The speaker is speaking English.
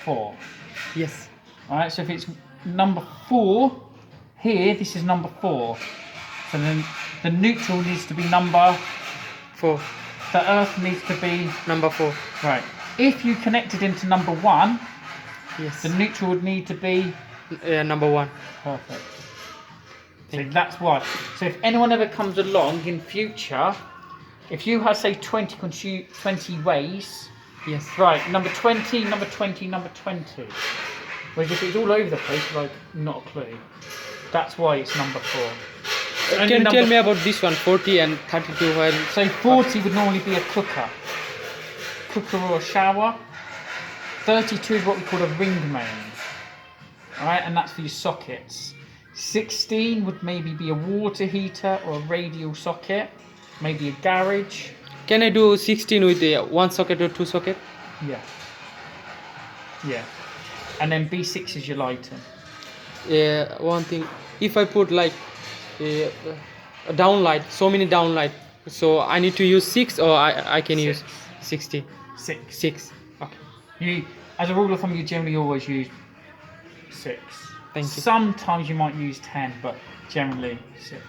4. Yes. Alright, so if it's number 4 here, this is number 4. So then the neutral needs to be number, 4. the earth needs to be, Number 4. right. If you connected into number 1, Yes. the neutral would need to be Number 1. perfect. So Thank you. that's why. So if anyone ever comes along in future, if you have say 20 ways, Yes. right, number 20, number 20, number 20. Whereas if it's all over the place, like not a clue. That's why it's number 4. Only Can you number- tell me about this one, 40 and 32? While So 40 would normally be a cooker or a shower. 32 is what we call a ring main. Alright, and that's for your sockets. 16 would maybe be a water heater or a radial socket. Maybe a garage. can I do 16 with the 1 socket or 2 socket? Yeah. Yeah. And then B6 is your lighting. One thing, if I put like a downlight, so many downlight, so I need to use 6 or I can use 60. 6. 6. Okay. You, as a rule of thumb, you generally always use 6. Thank you. Sometimes you might use 10, but generally 6.